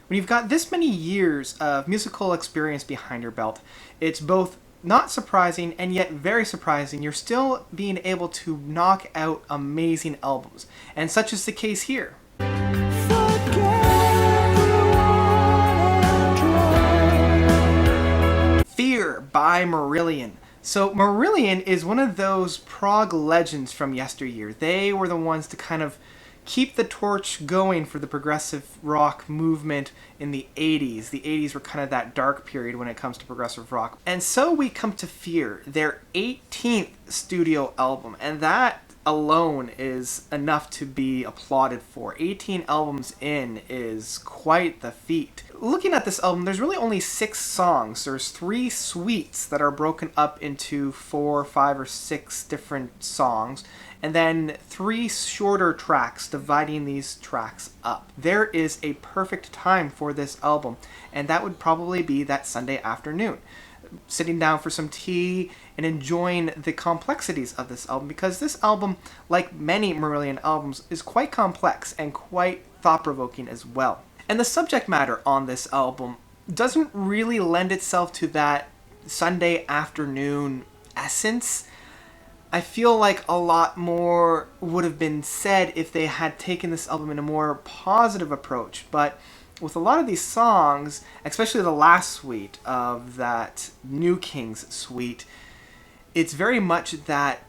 When you've got this many years of musical experience behind your belt, it's both not surprising and yet very surprising you're still being able to knock out amazing albums. And such is the case here. Fear by Marillion. So Marillion is one of those prog legends from yesteryear. They were the ones to kind of keep the torch going for the progressive rock movement in the 80s. The 80s were kind of that dark period when it comes to progressive rock. And so we come to Fear, their 18th studio album, and that alone is enough to be applauded for. 18 albums in is quite the feat. Looking at this album, there's really only 6 songs. There's 3 suites that are broken up into 4, 5, or 6 different songs, and then 3 shorter tracks dividing these tracks up. There is a perfect time for this album, and that would probably be that Sunday afternoon. Sitting down for some tea and enjoying the complexities of this album, because this album, like many Marillion albums, is quite complex and quite thought-provoking as well. And the subject matter on this album doesn't really lend itself to that Sunday afternoon essence. I feel like a lot more would have been said if they had taken this album in a more positive approach, but with a lot of these songs, especially the last suite of that New Kings suite, it's very much that,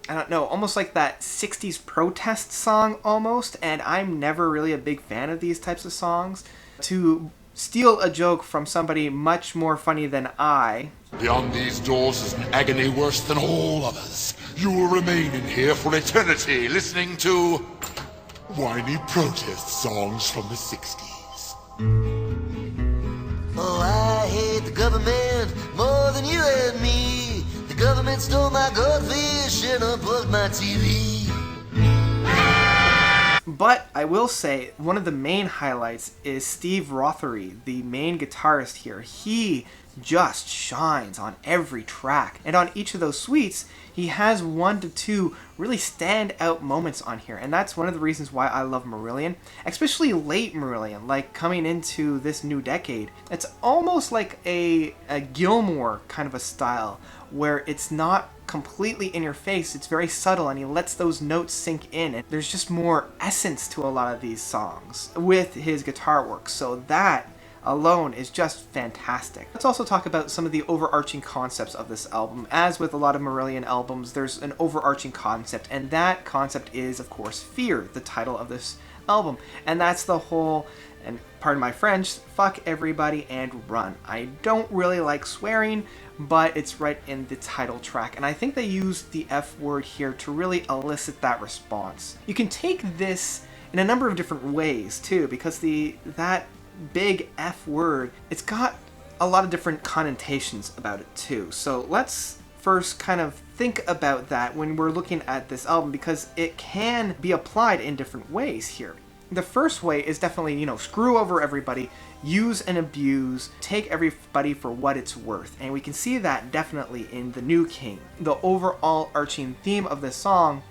I don't know, almost like that 60s protest song almost, and I'm never really a big fan of these types of songs. To steal a joke from somebody much more funny than I, beyond these doors is an agony worse than all others. You will remain in here for eternity, listening to whiny protest songs from the 60s. Oh, I hate the government more than you and me. The government stole my goldfish and unplugged my TV. But I will say, one of the main highlights is Steve Rothery, the main guitarist here. He just shines on every track. And on each of those suites, he has 1 to 2 really standout moments on here. And that's one of the reasons why I love Marillion, especially late Marillion, like coming into this new decade. It's almost like a Gilmour kind of a style, where it's not completely in your face, it's very subtle, and he lets those notes sink in, and there's just more essence to a lot of these songs with his guitar work, so that alone is just fantastic. Let's also talk about some of the overarching concepts of this album. As with a lot of Marillion albums, there's an overarching concept, and that concept is, of course, Fear, the title of this album, and that's the whole, and pardon my French, fuck everybody and run. I don't really like swearing, but it's right in the title track, and I think they used the F word here to really elicit that response. You can take this in a number of different ways too, because that big F word, it's got a lot of different connotations about it too. So let's first kind of think about that when we're looking at this album, because it can be applied in different ways here. The first way is definitely, screw over everybody, use and abuse, take everybody for what it's worth. And we can see that definitely in The New King. The overall arching theme of this song,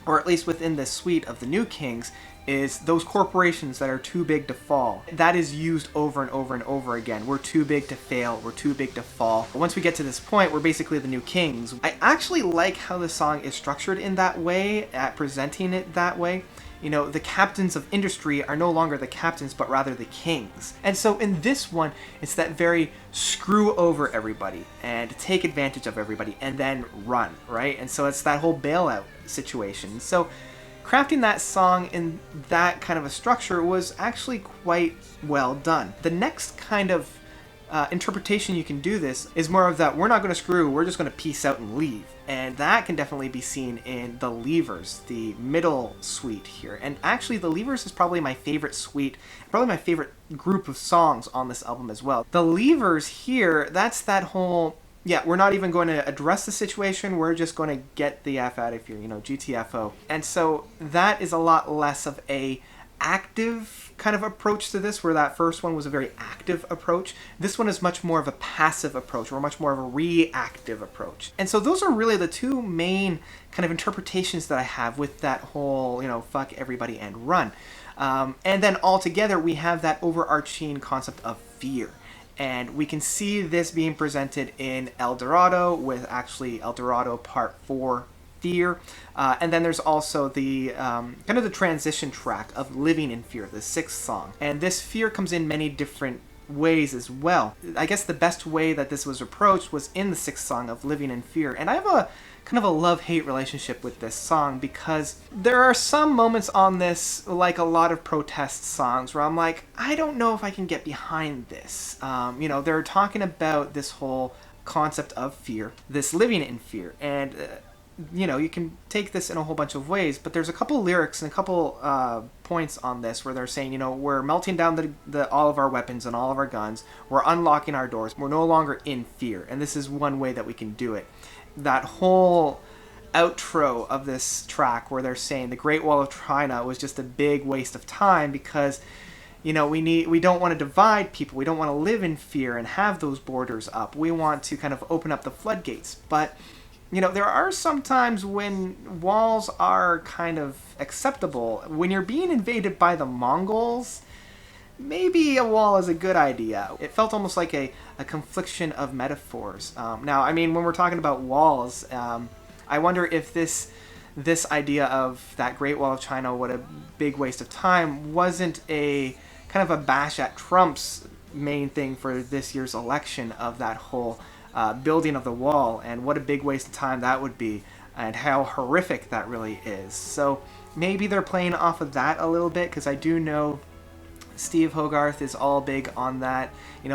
or at least within this suite of The New Kings, is those corporations that are too big to fall. That is used over and over and over again. We're too big to fail, we're too big to fall. Once we get to this point, we're basically the new kings. I actually like how the song is structured in that way, at presenting it that way. The captains of industry are no longer the captains, but rather the kings. And so in this one, it's that very screw over everybody and take advantage of everybody and then run, right? And so it's that whole bailout situation. So crafting that song in that kind of a structure was actually quite well done. The next kind of interpretation you can do this is more of that, we're not going to screw, we're just going to peace out and leave. And that can definitely be seen in the Levers, the middle suite here. And actually the Levers is probably my favorite suite, probably my favorite group of songs on this album as well. The Levers here, that's that whole, we're not even going to address the situation, we're just going to get the F out of here, GTFO. And so that is a lot less of a active kind of approach to this, where that first one was a very active approach. This one is much more of a passive approach, or much more of a reactive approach. And so those are really the two main kind of interpretations that I have with that whole, fuck everybody and run. And then all together we have that overarching concept of fear. And we can see this being presented in El Dorado with actually El Dorado Part 4, Fear. And then there's also the kind of the transition track of Living in Fear, the 6th song. And this fear comes in many different ways as well. I guess the best way that this was approached was in the 6th song of Living in Fear. And I have a kind of a love-hate relationship with this song because there are some moments on this, like a lot of protest songs, where I'm like, I don't know if I can get behind this. They're talking about this whole concept of fear, this living in fear, and you can take this in a whole bunch of ways, but there's a couple lyrics and a couple points on this where they're saying, we're melting down all of our weapons and all of our guns, we're unlocking our doors, we're no longer in fear, and this is one way that we can do it. That whole outro of this track where they're saying the Great Wall of China was just a big waste of time because we don't want to divide people, we don't want to live in fear and have those borders up, we want to kind of open up the floodgates. But there are some times when walls are kind of acceptable. When you're being invaded by the Mongols, maybe a wall is a good idea. It felt almost like a confliction of metaphors. Now, when we're talking about walls, I wonder if this idea of that Great Wall of China, what a big waste of time, wasn't a kind of a bash at Trump's main thing for this year's election of that whole building of the wall, and what a big waste of time that would be, and how horrific that really is. So maybe they're playing off of that a little bit, because I do know Steve Hogarth is all big on that,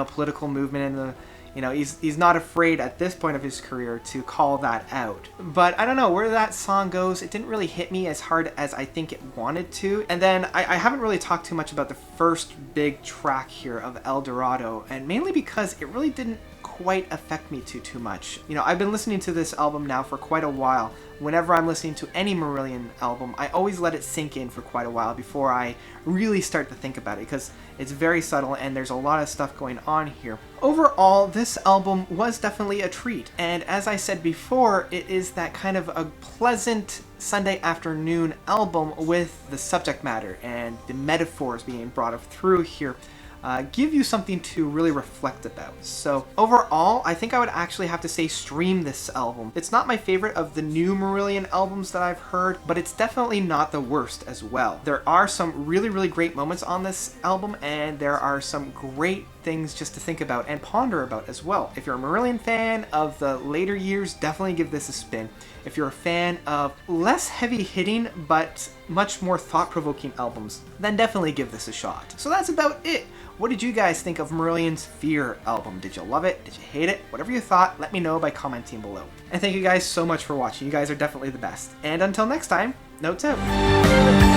political movement, and he's not afraid at this point of his career to call that out. But I don't know where that song goes. It didn't really hit me as hard as I think it wanted to. And then I haven't really talked too much about the first big track here of El Dorado, and mainly because it really didn't quite affect me too much. I've been listening to this album now for quite a while. Whenever I'm listening to any Marillion album, I always let it sink in for quite a while before I really start to think about it, because it's very subtle and there's a lot of stuff going on here. Overall, this album was definitely a treat, and as I said before, it is that kind of a pleasant Sunday afternoon album with the subject matter and the metaphors being brought up through here. Give you something to really reflect about. So overall, I think I would actually have to say stream this album. It's not my favorite of the new Marillion albums that I've heard, but it's definitely not the worst as well. There are some really, really great moments on this album, and there are some great things just to think about and ponder about as well. If you're a Marillion fan of the later years, definitely give this a spin. If you're a fan of less heavy-hitting but much more thought-provoking albums, then definitely give this a shot. So that's about it. What did you guys think of Marillion's Fear album? Did you love it? Did you hate it? Whatever you thought, let me know by commenting below. And thank you guys so much for watching. You guys are definitely the best. And until next time, notes out.